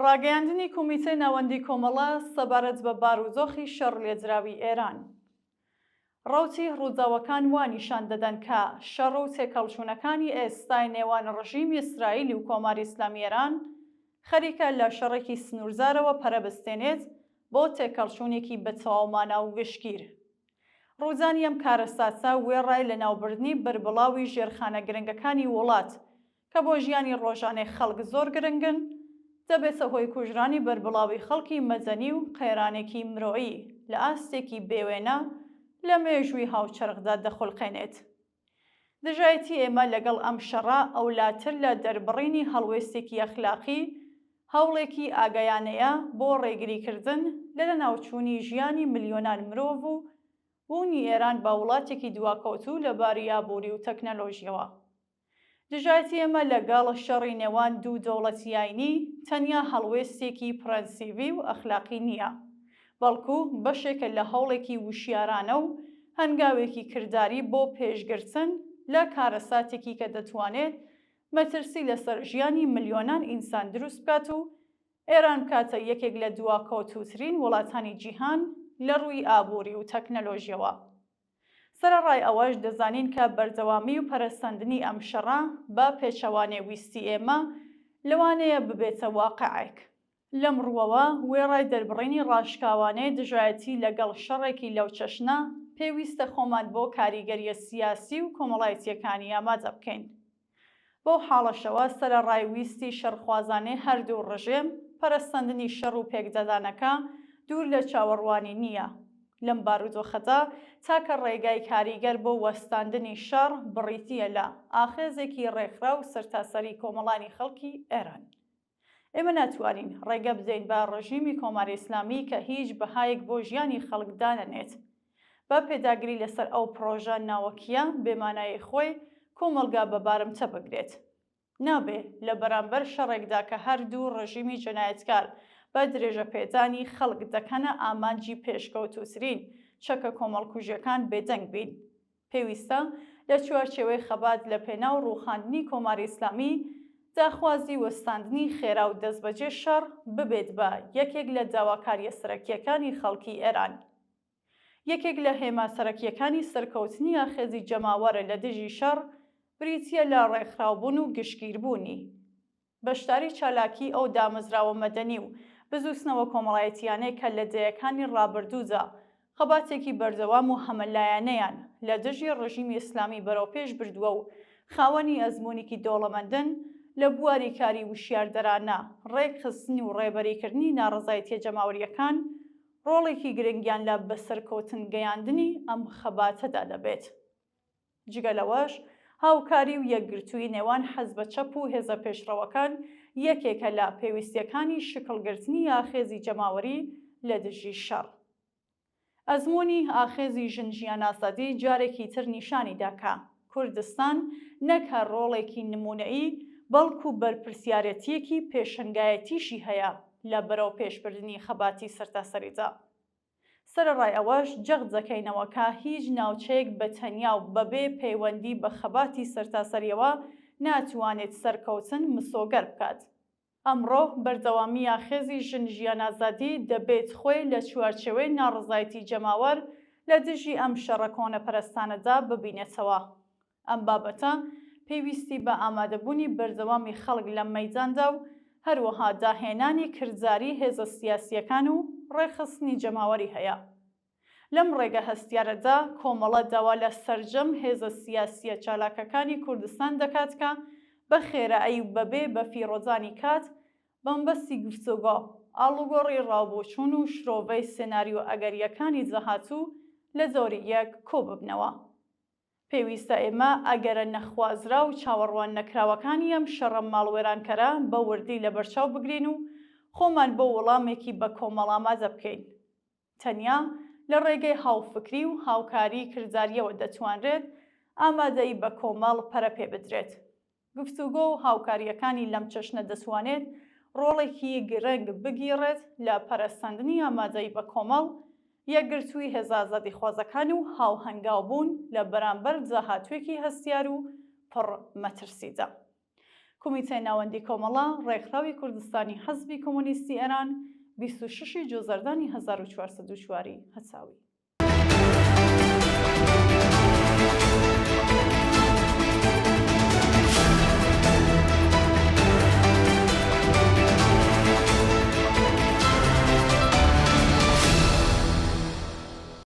ڕاگەیاندنی کۆمیتەی ناوەندی کۆمەڵە سەبارەت بە باروزۆخی شەڕ لێجراوی ئێران. ڕەوتی ڕووداوەکان وا نیشان دەدەن کە شەڕ و تێکەڵچوونەکانی ئێستای نێوان ڕژیمی ئیسرائیل و کۆماری ئیسلامی ئێران خەریکە لە شەڕێکی سنوورزارەوە پەرەبستێنێت بۆ تێکەڵچوونێکی بەتەواو و گشتگیر. ڕوودانی ئەم کارەساتە وێڕای لە ناوبردنی بربڵاوی ژێرخانە گرنگەکانی وڵات کە بۆ ژیانی ڕۆژانەی خەڵک زۆر گرنگن دەبێتە هۆی کوژرانی بربڵاوی خەڵکی مەدەنی و قەیرانێکی مرۆیی لە ئاستێکی بێوێنە لە مێژووی هاوچەرخدا دەخولقێنێت. دژایەتی ئێمە لەگەڵ ئەم شەڕە ئەولاتر لە دەربڕینی هەڵوێستێکی ئەخلاقی هەوڵێکی ئاگایانەیە بۆ ڕێگریکردن لە ناوچوونی ژیانی ملیۆنان مرۆڤ و بوونی ئێران بە وڵاتێکی دواکەوتوو لەباری ئابووری و تەکنەلۆژیەوە. دژایەتی ئێمە لەگەڵ شەڕی نێوان دوو دەوڵەتیایانی تەنیا هەڵوێستێکی پرەنسیڤی و ئەخلاقی نییە، بەڵکو بەشێکە لە هەوڵێکی وشیارانە و هەنگاوێکی کردداری بۆ پێشگرتن لە کارەساتێکی کە دەتوانێت مەترسی لەسەر ژیانی ملیۆنان ئینسان دروست بکات و ئێران کاتە یەکێک لە دواکەوتووترین وڵاتانی جیهان لە ڕووی ئابووری و تەکنەلۆژیەوە. سەرەڕای ئەوەش دەزانین کە بەردەوامی و پەرەسەندنی ئەم شەڕە بە پێچەوانێ ویستی ئێمە لەوانەیە ببێتە واقعێک. لەم ڕووەوە وێڕای دەربڕینی ڕاشکاوانەی دژایەتی لەگەڵ شەڕێکی لەو چەشنە پێویستە خۆمان بۆ کاریگەریە سیاسی و کۆمەڵایەتیەکانی ئامادە بکەین. بۆ حاڵەشەوە سەرەڕای ویستی شەڕخوازانەی هەردوو ڕژێم پەرەسەندنی شەڕ و پێکدەدانەکە دوور لە چاوەڕوانی نییە. لەم بارودۆخەدا تاکە ڕێگای کاریگەر بۆ وەستاندنی شەڕ بڕیتیە لە ئاخێزێکی ڕێکخرا و سەرتاسەری کۆمەڵانی خەڵکی ئێران. ئێمە ناتوانین ڕێگە بدەین بە ڕژیمی کۆماری ئیسلامی کە هیچ بەهایەک بۆ ژیانی خەڵک دانەنێت بە پێداگری لەسەر ئەو پرۆژە ناوەکیە بێمانایی خۆی کۆمەلگا بە بارمتە بگرێت. نابێ لە بەرامبەر شەڕێکدا کە هەردوو ڕژیمی جەنایەتکار بە درێژە پێدانی خەڵک دەکەنە ئامانجی پێشکەوتووترین چەکە کۆمەڵکوژیەکان بێدەنگ بین. پێویستە لە چوارچێوەی خەبات لە پێناو ڕووخاندنی کۆماری ئیسلامی داخوازی وەستاندنی خێرا و دەستبەجێ شەڕ ببێت بە یەکێک لە داواکاریە سەرەکیەکانی خەڵکی ئێران. یەکێک لە هێما سەرەکیەکانی سەرکەوتنی ئاخێزی جەماوەرە لە دژی شەڕ بریتیە لە ڕێکخراوبوون و گشتگیربوونی. بەشداری چالاکی ئەو دامەزراوە مەدەنی و بزوسنەوە کۆمەڵایەتیانەی کە لە دەیەکانی ڕابردوودا خەباتێکی بەردەوام و هەمەلایەنەیان لە دژی ڕژیمی ئیسلامی بەرەوپێش بردووە و خاوەنی ئەزموونێکی دەوڵەمەندن لە بواری کاری وشیاردەرانە ڕێک خستنی و ڕێبەریکردنی ناڕەزایەتیە جەماوەریەکان ڕۆڵێکی گرنگیان لە بەسەرکەوتن گەیاندنی ئەم خەباتەدا دەبێت. جگە لەوەش هاوکاری و یەکگرتووی نێوان حەزبە چەپ و هێزە پێشڕەوەکان یەکێکە لە پێویستیەکانی شکڵگرتنی ئاخێزی جەماوەری لە دژی شەڕ. ئەزموونی ئاخێزی ژنجیان ئازادی جارێکی تر نیشانی داکا کوردستان نەک هەر ڕۆڵێکی نمونەیی بەڵکو بەرپرسیارەتیەکی پێشنگایەتیشی هەیە لە بەرەو پێشبردننی خەباتی سەرتاسەریدا. سەرەڕای ئەوەش جەغ دەکەینەوە کە هیچ ناوچەیەک بە تەنیا و بەبێ پەیوەندی بە خەباتی سەرتاسەریەوە ناتوانێت سەرکەوتن مسۆگەر بکات. ئەمڕۆ بەردەوامی ئاخێزی ژنجیان ئازادی دەبێت خۆی لە چوارچێوەی ناڕزایەتی جەماوەر لە دژی ئەم شەڕە کۆنەپەرستانەدا ببینێتەوە. ئەم بابەتە پێویستی بە ئامادەبوونی بەردەوامی خەڵک لە مەیداندا و هەروەها داهێنانی کردجاری هێزە سیاسیەکان و ڕێخستنی جەماوەری هەیە. لەم ڕێگە هەستیارەدا کۆمەڵە داوا لە سەرجەم هێزە سیاسیە چالاکەکانی کوردستان دەکات کە بە خێرایی و بەبێ بە فیرۆزانی کات بەمبەستی گفتوگۆ ئاڵوگۆڕی ڕاوبۆچوون و شرۆڤەی سێناریۆ ئەگەریەکانی جەهاتوو لە زۆری یەک کۆ ببنەوە. پێویستە ئێمە ئەگەرە نەخوازرا و چاوەڕوان نەکراوەکانی ئەم شەڕە ماڵوێرانکەرە بە وردی لە بەرچاو بگرین و خۆمان بۆ وەڵامێکی بە کۆمەڵ ئامادە بکەین. تەنیا لە ڕێگەی هاوفکری و هاوکاری کرداریەوە دەتوانرێت ئامادەی بە کۆمەڵ پەرە پێ بدرێت. گفتوگۆ و هاوکاریەکانی لەم چەشنە دەتوانێت ڕۆڵێکی گرنگ بگیڕێت لە پەرەسەندنی ئامادەی بە کۆمەڵ یەکگرتووی هێزە ئازادی خوازەکان و هاوهەنگاوبوون لە بەرامبەر جاهاتوێکی هەستیار و پڕ مەترسیدا. کمیتەی ناوەندی کۆمەڵە ڕێکخراوی کوردستانی حەزبی کۆمۆنیستی ئێران 26 جۆزەردانی 1404 هەچاوی.